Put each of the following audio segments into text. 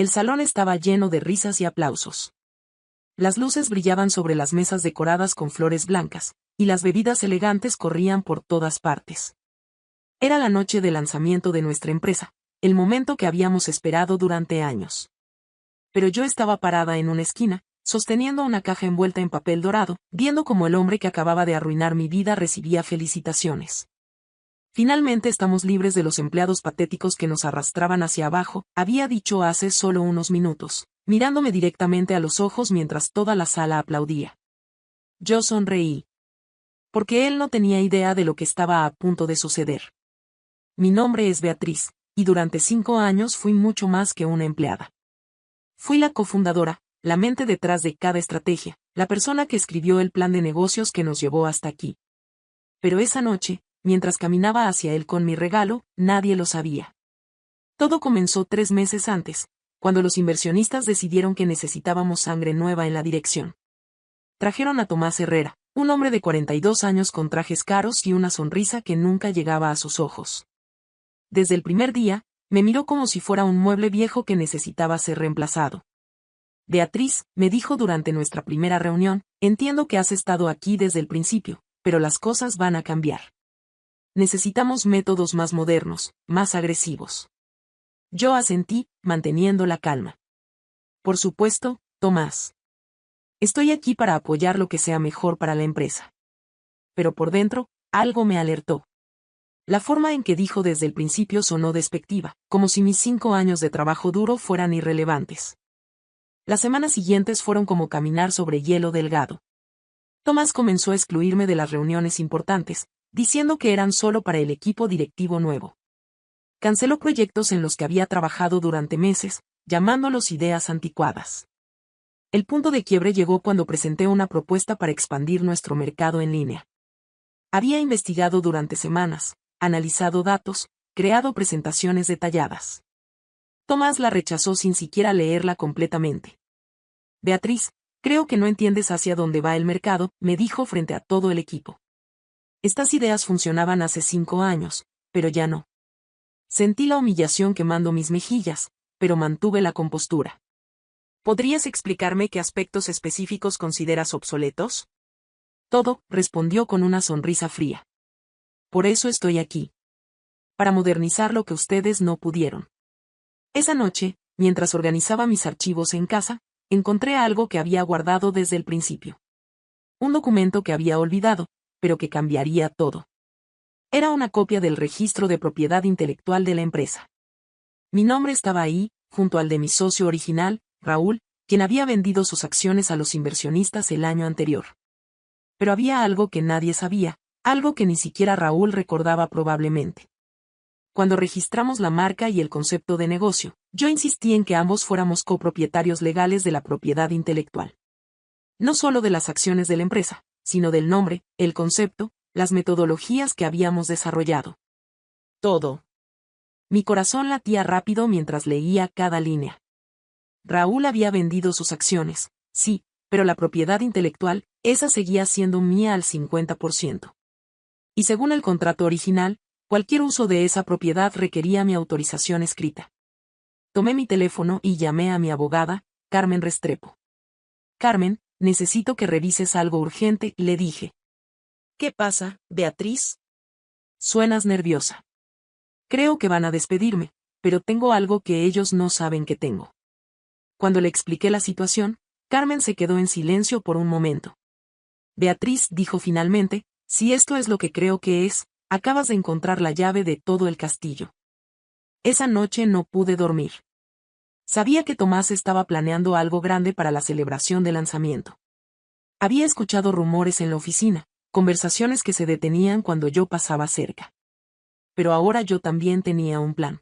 El salón estaba lleno de risas y aplausos. Las luces brillaban sobre las mesas decoradas con flores blancas, y las bebidas elegantes corrían por todas partes. Era la noche de lanzamiento de nuestra empresa, el momento que habíamos esperado durante años. Pero yo estaba parada en una esquina, sosteniendo una caja envuelta en papel dorado, viendo cómo el hombre que acababa de arruinar mi vida recibía felicitaciones. Finalmente estamos libres de los empleados patéticos que nos arrastraban hacia abajo, había dicho hace solo unos minutos, mirándome directamente a los ojos mientras toda la sala aplaudía. Yo sonreí. Porque él no tenía idea de lo que estaba a punto de suceder. Mi nombre es Beatriz, y durante 5 años fui mucho más que una empleada. Fui la cofundadora, la mente detrás de cada estrategia, la persona que escribió el plan de negocios que nos llevó hasta aquí. Pero esa noche, mientras caminaba hacia él con mi regalo, nadie lo sabía. Todo comenzó 3 meses antes, cuando los inversionistas decidieron que necesitábamos sangre nueva en la dirección. Trajeron a Tomás Herrera, un hombre de 42 años con trajes caros y una sonrisa que nunca llegaba a sus ojos. Desde el primer día, me miró como si fuera un mueble viejo que necesitaba ser reemplazado. Beatriz, me dijo durante nuestra primera reunión, entiendo que has estado aquí desde el principio, pero las cosas van a cambiar. Necesitamos métodos más modernos, más agresivos. Yo asentí, manteniendo la calma. Por supuesto, Tomás. Estoy aquí para apoyar lo que sea mejor para la empresa. Pero por dentro, algo me alertó. La forma en que dijo desde el principio sonó despectiva, como si mis 5 años de trabajo duro fueran irrelevantes. Las semanas siguientes fueron como caminar sobre hielo delgado. Tomás comenzó a excluirme de las reuniones importantes, diciendo que eran solo para el equipo directivo nuevo. Canceló proyectos en los que había trabajado durante meses, llamándolos ideas anticuadas. El punto de quiebre llegó cuando presenté una propuesta para expandir nuestro mercado en línea. Había investigado durante semanas, analizado datos, creado presentaciones detalladas. Tomás la rechazó sin siquiera leerla completamente. Beatriz, creo que no entiendes hacia dónde va el mercado, me dijo frente a todo el equipo. Estas ideas funcionaban hace 5 años, pero ya no. Sentí la humillación quemando mis mejillas, pero mantuve la compostura. ¿Podrías explicarme qué aspectos específicos consideras obsoletos? Todo, respondió con una sonrisa fría. Por eso estoy aquí. Para modernizar lo que ustedes no pudieron. Esa noche, mientras organizaba mis archivos en casa, encontré algo que había guardado desde el principio. Un documento que había olvidado, pero que cambiaría todo. Era una copia del registro de propiedad intelectual de la empresa. Mi nombre estaba ahí, junto al de mi socio original, Raúl, quien había vendido sus acciones a los inversionistas el año anterior. Pero había algo que nadie sabía, algo que ni siquiera Raúl recordaba probablemente. Cuando registramos la marca y el concepto de negocio, yo insistí en que ambos fuéramos copropietarios legales de la propiedad intelectual. No solo de las acciones de la empresa, sino del nombre, el concepto, las metodologías que habíamos desarrollado. Todo. Mi corazón latía rápido mientras leía cada línea. Raúl había vendido sus acciones, sí, pero la propiedad intelectual, esa seguía siendo mía al 50%. Y según el contrato original, cualquier uso de esa propiedad requería mi autorización escrita. Tomé mi teléfono y llamé a mi abogada, Carmen Restrepo. Carmen, necesito que revises algo urgente, le dije. ¿Qué pasa, Beatriz? Suenas nerviosa. Creo que van a despedirme, pero tengo algo que ellos no saben que tengo. Cuando le expliqué la situación, Carmen se quedó en silencio por un momento. Beatriz dijo finalmente, si esto es lo que creo que es, acabas de encontrar la llave de todo el castillo. Esa noche no pude dormir. Sabía que Tomás estaba planeando algo grande para la celebración del lanzamiento. Había escuchado rumores en la oficina, conversaciones que se detenían cuando yo pasaba cerca. Pero ahora yo también tenía un plan.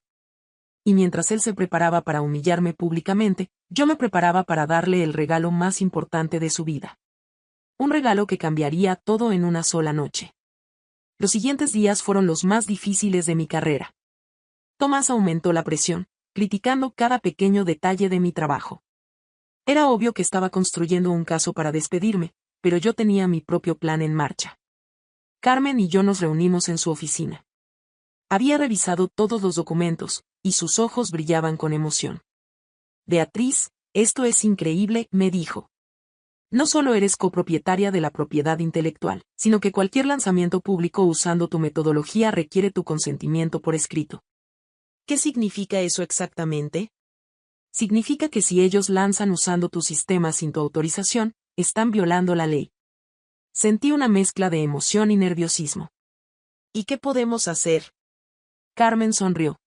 Y mientras él se preparaba para humillarme públicamente, yo me preparaba para darle el regalo más importante de su vida. Un regalo que cambiaría todo en una sola noche. Los siguientes días fueron los más difíciles de mi carrera. Tomás aumentó la presión, criticando cada pequeño detalle de mi trabajo. Era obvio que estaba construyendo un caso para despedirme, pero yo tenía mi propio plan en marcha. Carmen y yo nos reunimos en su oficina. Había revisado todos los documentos, y sus ojos brillaban con emoción. Beatriz, esto es increíble, me dijo. No solo eres copropietaria de la propiedad intelectual, sino que cualquier lanzamiento público usando tu metodología requiere tu consentimiento por escrito. ¿Qué significa eso exactamente? Significa que si ellos lanzan usando tu sistema sin tu autorización, están violando la ley. Sentí una mezcla de emoción y nerviosismo. ¿Y qué podemos hacer? Carmen sonrió.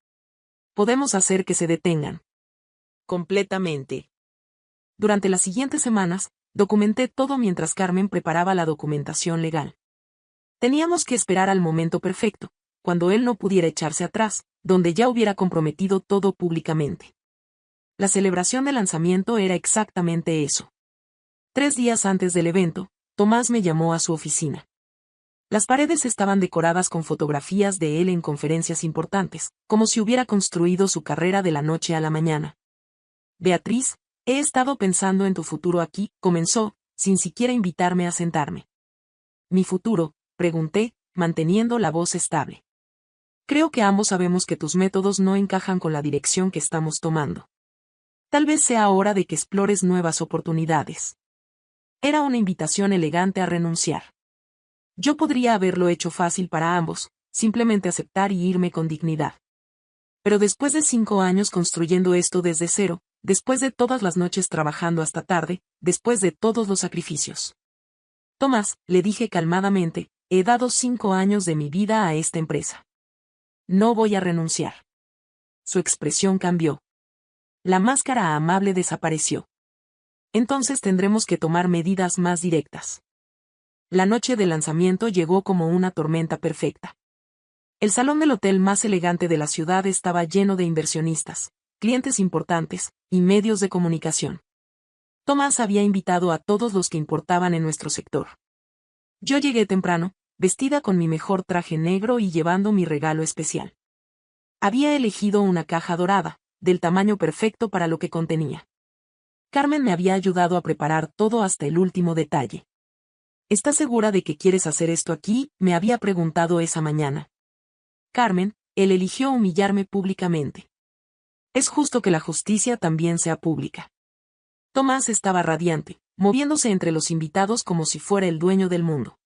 Podemos hacer que se detengan. Completamente. Durante las siguientes semanas, documenté todo mientras Carmen preparaba la documentación legal. Teníamos que esperar al momento perfecto, cuando él no pudiera echarse atrás, donde ya hubiera comprometido todo públicamente. La celebración de lanzamiento era exactamente eso. 3 días antes del evento, Tomás me llamó a su oficina. Las paredes estaban decoradas con fotografías de él en conferencias importantes, como si hubiera construido su carrera de la noche a la mañana. Beatriz, he estado pensando en tu futuro aquí, comenzó, sin siquiera invitarme a sentarme. ¿Mi futuro?, pregunté, manteniendo la voz estable. Creo que ambos sabemos que tus métodos no encajan con la dirección que estamos tomando. Tal vez sea hora de que explores nuevas oportunidades. Era una invitación elegante a renunciar. Yo podría haberlo hecho fácil para ambos, simplemente aceptar y irme con dignidad. Pero después de 5 años construyendo esto desde cero, después de todas las noches trabajando hasta tarde, después de todos los sacrificios. Tomás, le dije calmadamente, he dado 5 años de mi vida a esta empresa. No voy a renunciar. Su expresión cambió. La máscara amable desapareció. Entonces tendremos que tomar medidas más directas. La noche de lanzamiento llegó como una tormenta perfecta. El salón del hotel más elegante de la ciudad estaba lleno de inversionistas, clientes importantes, y medios de comunicación. Tomás había invitado a todos los que importaban en nuestro sector. Yo llegué temprano, vestida con mi mejor traje negro y llevando mi regalo especial. Había elegido una caja dorada, del tamaño perfecto para lo que contenía. Carmen me había ayudado a preparar todo hasta el último detalle. ¿Estás segura de que quieres hacer esto aquí?, me había preguntado esa mañana. Carmen, él eligió humillarme públicamente. Es justo que la justicia también sea pública. Tomás estaba radiante, moviéndose entre los invitados como si fuera el dueño del mundo.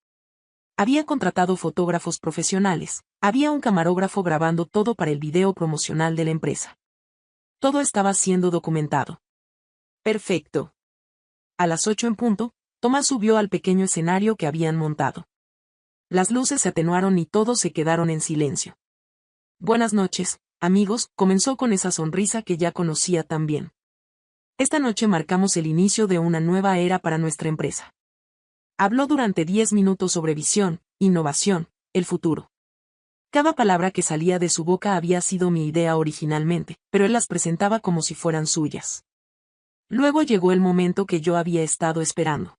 Había contratado fotógrafos profesionales, había un camarógrafo grabando todo para el video promocional de la empresa. Todo estaba siendo documentado. Perfecto. A las 8 en punto, Tomás subió al pequeño escenario que habían montado. Las luces se atenuaron y todos se quedaron en silencio. Buenas noches, amigos, comenzó con esa sonrisa que ya conocía tan bien. Esta noche marcamos el inicio de una nueva era para nuestra empresa. Habló durante 10 minutos sobre visión, innovación, el futuro. Cada palabra que salía de su boca había sido mi idea originalmente, pero él las presentaba como si fueran suyas. Luego llegó el momento que yo había estado esperando.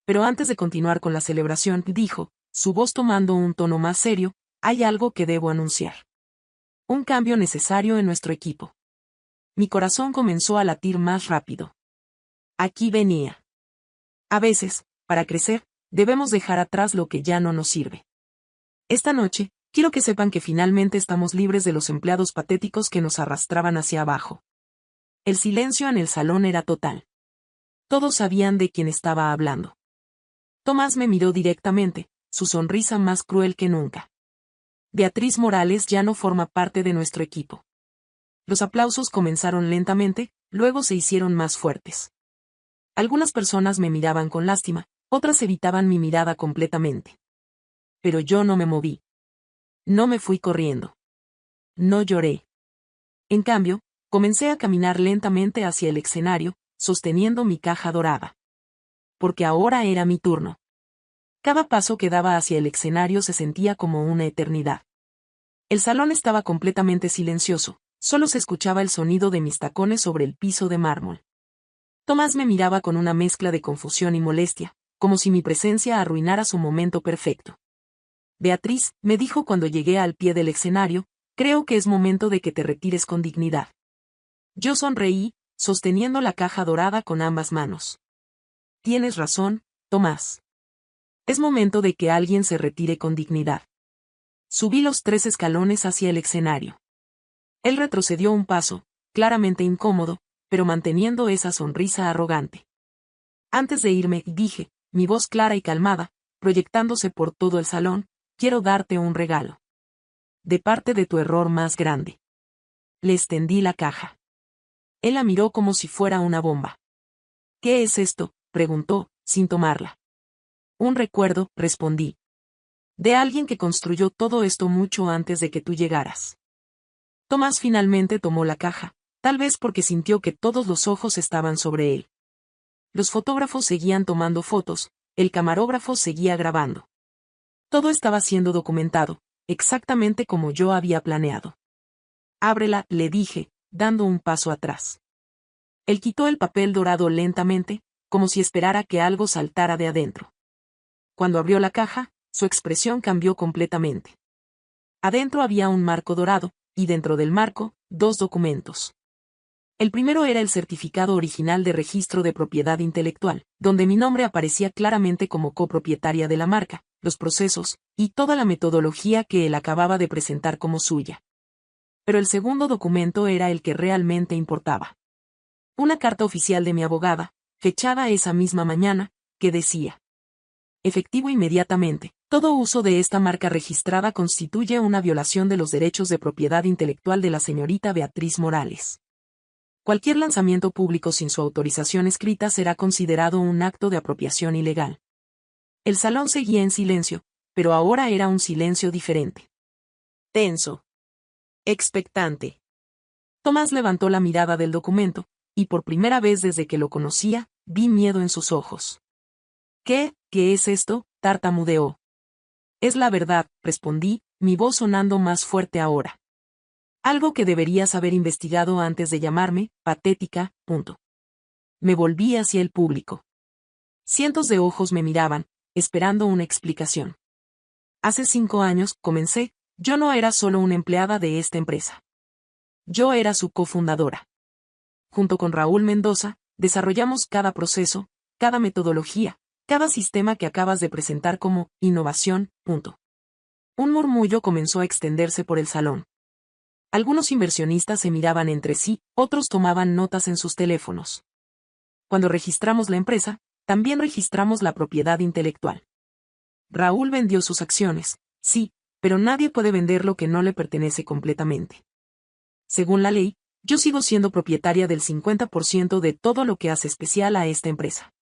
Pero antes de continuar con la celebración, dijo, su voz tomando un tono más serio, hay algo que debo anunciar. Un cambio necesario en nuestro equipo. Mi corazón comenzó a latir más rápido. Aquí venía. A veces, para crecer, debemos dejar atrás lo que ya no nos sirve. Esta noche, quiero que sepan que finalmente estamos libres de los empleados patéticos que nos arrastraban hacia abajo. El silencio en el salón era total. Todos sabían de quién estaba hablando. Tomás me miró directamente, su sonrisa más cruel que nunca. Beatriz Morales ya no forma parte de nuestro equipo. Los aplausos comenzaron lentamente, luego se hicieron más fuertes. Algunas personas me miraban con lástima, otras evitaban mi mirada completamente. Pero yo no me moví. No me fui corriendo. No lloré. En cambio, comencé a caminar lentamente hacia el escenario, sosteniendo mi caja dorada. Porque ahora era mi turno. Cada paso que daba hacia el escenario se sentía como una eternidad. El salón estaba completamente silencioso, solo se escuchaba el sonido de mis tacones sobre el piso de mármol. Tomás me miraba con una mezcla de confusión y molestia, como si mi presencia arruinara su momento perfecto. Beatriz, me dijo cuando llegué al pie del escenario, creo que es momento de que te retires con dignidad. Yo sonreí, sosteniendo la caja dorada con ambas manos. Tienes razón, Tomás. Es momento de que alguien se retire con dignidad. Subí los 3 escalones hacia el escenario. Él retrocedió un paso, claramente incómodo, pero manteniendo esa sonrisa arrogante. Antes de irme, dije, mi voz clara y calmada, proyectándose por todo el salón, quiero darte un regalo. De parte de tu error más grande. Le extendí la caja. Él la miró como si fuera una bomba. ¿Qué es esto?, preguntó, sin tomarla. Un recuerdo, respondí. De alguien que construyó todo esto mucho antes de que tú llegaras. Tomás finalmente tomó la caja, tal vez porque sintió que todos los ojos estaban sobre él. Los fotógrafos seguían tomando fotos, el camarógrafo seguía grabando. Todo estaba siendo documentado, exactamente como yo había planeado. Ábrela, le dije, dando un paso atrás. Él quitó el papel dorado lentamente, como si esperara que algo saltara de adentro. Cuando abrió la caja, su expresión cambió completamente. Adentro había un marco dorado, y dentro del marco, 2 documentos. El primero era el certificado original de registro de propiedad intelectual, donde mi nombre aparecía claramente como copropietaria de la marca, los procesos, y toda la metodología que él acababa de presentar como suya. Pero el segundo documento era el que realmente importaba. Una carta oficial de mi abogada, fechada esa misma mañana, que decía: efectivo inmediatamente. Todo uso de esta marca registrada constituye una violación de los derechos de propiedad intelectual de la señorita Beatriz Morales. Cualquier lanzamiento público sin su autorización escrita será considerado un acto de apropiación ilegal. El salón seguía en silencio, pero ahora era un silencio diferente. Tenso. Expectante. Tomás levantó la mirada del documento, y por primera vez desde que lo conocía, vi miedo en sus ojos. ¿Qué es esto?, tartamudeó. Es la verdad, respondí, mi voz sonando más fuerte ahora. Algo que deberías haber investigado antes de llamarme, patética, . Me volví hacia el público. Cientos de ojos me miraban, esperando una explicación. Hace 5 años, comencé, yo no era solo una empleada de esta empresa. Yo era su cofundadora. Junto con Raúl Mendoza, desarrollamos cada proceso, cada metodología, cada sistema que acabas de presentar como innovación. Un murmullo comenzó a extenderse por el salón. Algunos inversionistas se miraban entre sí, otros tomaban notas en sus teléfonos. Cuando registramos la empresa, también registramos la propiedad intelectual. Raúl vendió sus acciones, sí, pero nadie puede vender lo que no le pertenece completamente. Según la ley, yo sigo siendo propietaria del 50% de todo lo que hace especial a esta empresa.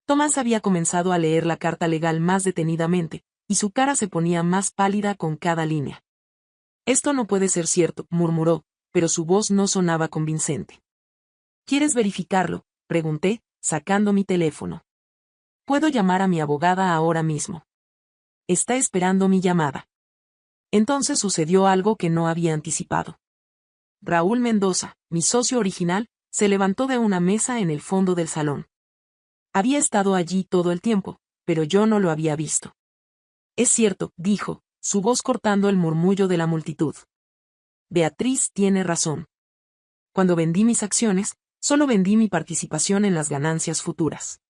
Tomás había comenzado a leer la carta legal más detenidamente, y su cara se ponía más pálida con cada línea. Esto no puede ser cierto, murmuró, pero su voz no sonaba convincente. ¿Quieres verificarlo?, pregunté, sacando mi teléfono. Puedo llamar a mi abogada ahora mismo. Está esperando mi llamada. Entonces sucedió algo que no había anticipado. Raúl Mendoza, mi socio original, se levantó de una mesa en el fondo del salón. Había estado allí todo el tiempo, pero yo no lo había visto. Es cierto, dijo, su voz cortando el murmullo de la multitud. Beatriz tiene razón. Cuando vendí mis acciones, solo vendí mi participación en las ganancias futuras.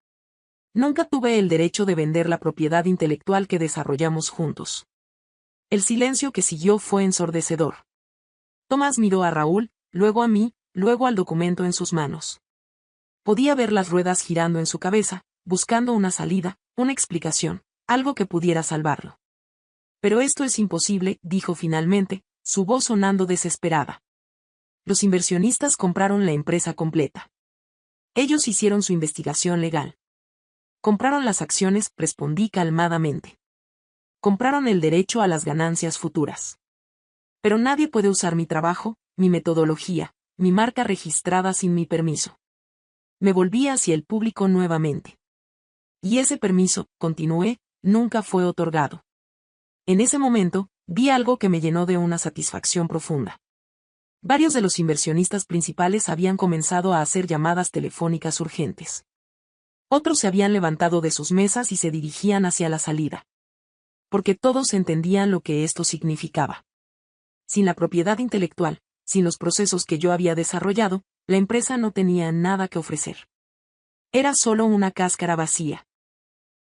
Nunca tuve el derecho de vender la propiedad intelectual que desarrollamos juntos. El silencio que siguió fue ensordecedor. Tomás miró a Raúl, luego a mí, luego al documento en sus manos. Podía ver las ruedas girando en su cabeza, buscando una salida, una explicación, algo que pudiera salvarlo. Pero esto es imposible, dijo finalmente, su voz sonando desesperada. Los inversionistas compraron la empresa completa. Ellos hicieron su investigación legal. Compraron las acciones, respondí calmadamente. Compraron el derecho a las ganancias futuras. Pero nadie puede usar mi trabajo, mi metodología, mi marca registrada sin mi permiso. Me volví hacia el público nuevamente. Y ese permiso, continué, nunca fue otorgado. En ese momento, vi algo que me llenó de una satisfacción profunda. Varios de los inversionistas principales habían comenzado a hacer llamadas telefónicas urgentes. Otros se habían levantado de sus mesas y se dirigían hacia la salida. Porque todos entendían lo que esto significaba. Sin la propiedad intelectual, sin los procesos que yo había desarrollado, la empresa no tenía nada que ofrecer. Era solo una cáscara vacía.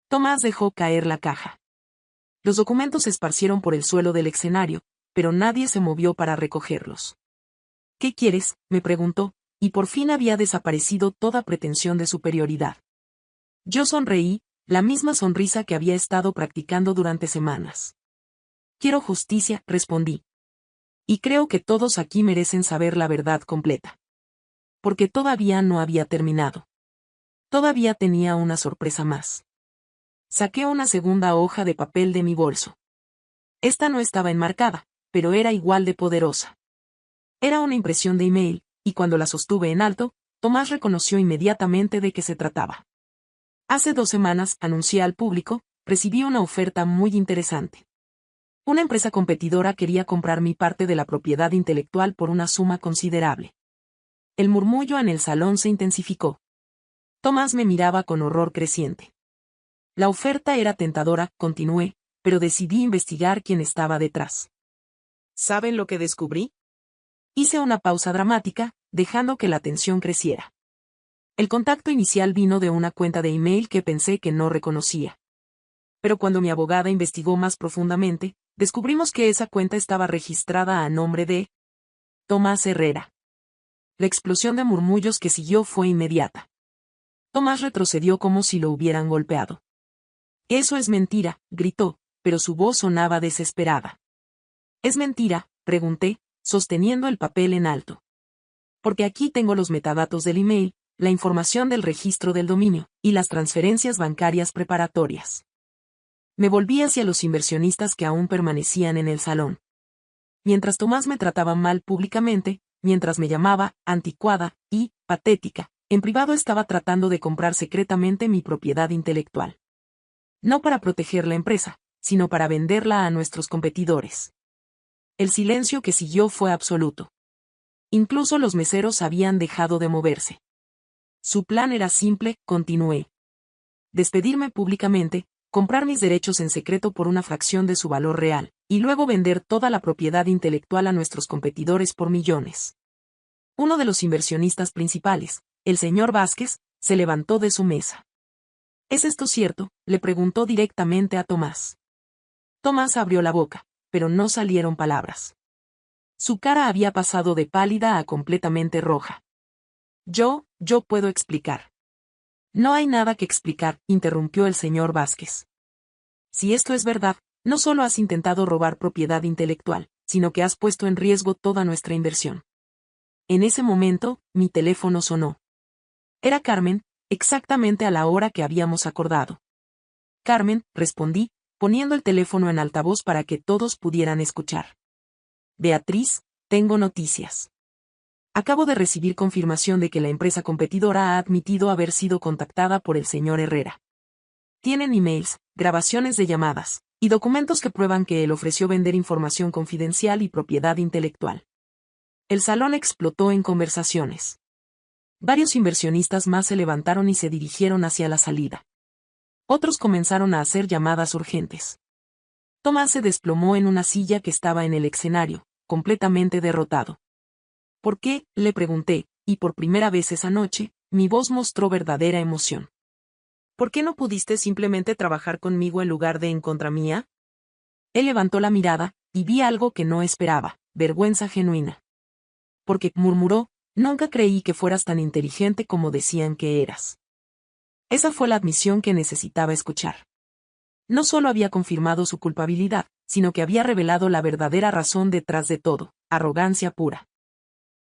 Tomás dejó caer la caja. Los documentos se esparcieron por el suelo del escenario, pero nadie se movió para recogerlos. ¿Qué quieres?, me preguntó, y por fin había desaparecido toda pretensión de superioridad. Yo sonreí, la misma sonrisa que había estado practicando durante semanas. Quiero justicia, respondí. Y creo que todos aquí merecen saber la verdad completa. Porque todavía no había terminado. Todavía tenía una sorpresa más. Saqué una segunda hoja de papel de mi bolso. Esta no estaba enmarcada, pero era igual de poderosa. Era una impresión de email, y cuando la sostuve en alto, Tomás reconoció inmediatamente de qué se trataba. Hace 2 semanas, anuncié al público, recibí una oferta muy interesante. Una empresa competidora quería comprar mi parte de la propiedad intelectual por una suma considerable. El murmullo en el salón se intensificó. Tomás me miraba con horror creciente. La oferta era tentadora, continué, pero decidí investigar quién estaba detrás. ¿Saben lo que descubrí? Hice una pausa dramática, dejando que la tensión creciera. El contacto inicial vino de una cuenta de email que pensé que no reconocía. Pero cuando mi abogada investigó más profundamente, descubrimos que esa cuenta estaba registrada a nombre de Tomás Herrera. La explosión de murmullos que siguió fue inmediata. Tomás retrocedió como si lo hubieran golpeado. Eso es mentira, gritó, pero su voz sonaba desesperada. ¿Es mentira?, pregunté, sosteniendo el papel en alto. Porque aquí tengo los metadatos del email, la información del registro del dominio, y las transferencias bancarias preparatorias. Me volví hacia los inversionistas que aún permanecían en el salón. Mientras Tomás me trataba mal públicamente, mientras me llamaba anticuada y patética, en privado estaba tratando de comprar secretamente mi propiedad intelectual. No para proteger la empresa, sino para venderla a nuestros competidores. El silencio que siguió fue absoluto. Incluso los meseros habían dejado de moverse. Su plan era simple, continué. Despedirme públicamente, comprar mis derechos en secreto por una fracción de su valor real, y luego vender toda la propiedad intelectual a nuestros competidores por millones. Uno de los inversionistas principales, el señor Vázquez, se levantó de su mesa. ¿Es esto cierto?, le preguntó directamente a Tomás. Tomás abrió la boca, pero no salieron palabras. Su cara había pasado de pálida a completamente roja. Yo puedo explicar. No hay nada que explicar, interrumpió el señor Vázquez. Si esto es verdad, no solo has intentado robar propiedad intelectual, sino que has puesto en riesgo toda nuestra inversión. En ese momento, mi teléfono sonó. Era Carmen, exactamente a la hora que habíamos acordado. Carmen, respondí, poniendo el teléfono en altavoz para que todos pudieran escuchar. Beatriz, tengo noticias. Acabo de recibir confirmación de que la empresa competidora ha admitido haber sido contactada por el señor Herrera. Tienen emails, grabaciones de llamadas, y documentos que prueban que él ofreció vender información confidencial y propiedad intelectual. El salón explotó en conversaciones. Varios inversionistas más se levantaron y se dirigieron hacia la salida. Otros comenzaron a hacer llamadas urgentes. Tomás se desplomó en una silla que estaba en el escenario, completamente derrotado. ¿Por qué?, le pregunté, y por primera vez esa noche, mi voz mostró verdadera emoción. ¿Por qué no pudiste simplemente trabajar conmigo en lugar de en contra mía? Él levantó la mirada, y vi algo que no esperaba, vergüenza genuina. Porque, murmuró, nunca creí que fueras tan inteligente como decían que eras. Esa fue la admisión que necesitaba escuchar. No solo había confirmado su culpabilidad, sino que había revelado la verdadera razón detrás de todo, arrogancia pura.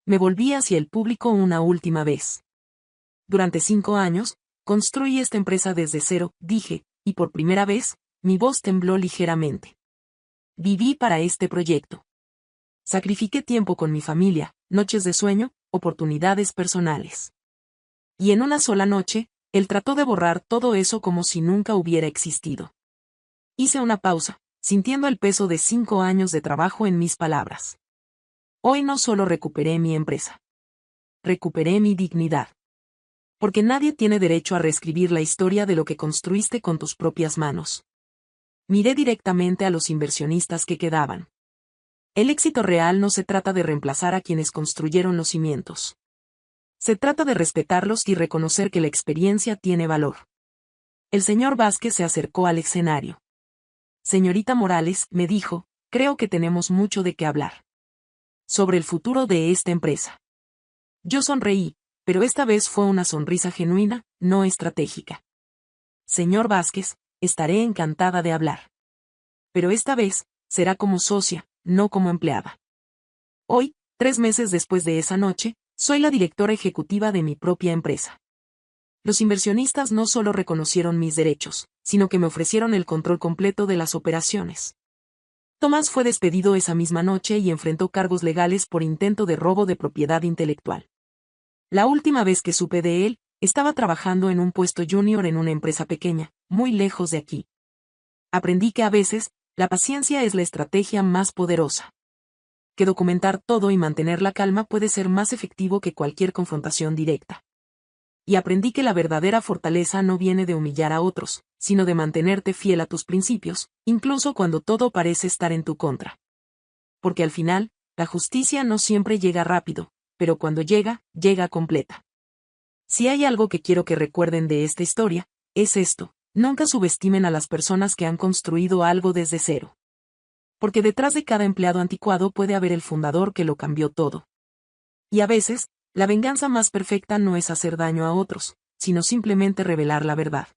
Me volví hacia el público una última vez. Durante 5 años, construí esta empresa desde cero, dije, y por primera vez, mi voz tembló ligeramente. Viví para este proyecto. Sacrifiqué tiempo con mi familia, noches de sueño, oportunidades personales. Y en una sola noche, él trató de borrar todo eso como si nunca hubiera existido. Hice una pausa, sintiendo el peso de 5 años de trabajo en mis palabras. Hoy no solo recuperé mi empresa. Recuperé mi dignidad. Porque nadie tiene derecho a reescribir la historia de lo que construiste con tus propias manos. Miré directamente a los inversionistas que quedaban. El éxito real no se trata de reemplazar a quienes construyeron los cimientos. Se trata de respetarlos y reconocer que la experiencia tiene valor. El señor Vázquez se acercó al escenario. Señorita Morales, me dijo, creo que tenemos mucho de qué hablar. Sobre el futuro de esta empresa. Yo sonreí, pero esta vez fue una sonrisa genuina, no estratégica. Señor Vázquez, estaré encantada de hablar. Pero esta vez, será como socia, no como empleada. Hoy, 3 meses después de esa noche, soy la directora ejecutiva de mi propia empresa. Los inversionistas no solo reconocieron mis derechos, sino que me ofrecieron el control completo de las operaciones. Tomás fue despedido esa misma noche y enfrentó cargos legales por intento de robo de propiedad intelectual. La última vez que supe de él, estaba trabajando en un puesto junior en una empresa pequeña, muy lejos de aquí. Aprendí que a veces, la paciencia es la estrategia más poderosa. Que documentar todo y mantener la calma puede ser más efectivo que cualquier confrontación directa. Y aprendí que la verdadera fortaleza no viene de humillar a otros, sino de mantenerte fiel a tus principios, incluso cuando todo parece estar en tu contra. Porque al final, la justicia no siempre llega rápido, pero cuando llega, llega completa. Si hay algo que quiero que recuerden de esta historia, es esto: nunca subestimen a las personas que han construido algo desde cero. Porque detrás de cada empleado anticuado puede haber el fundador que lo cambió todo. Y a veces, la venganza más perfecta no es hacer daño a otros, sino simplemente revelar la verdad.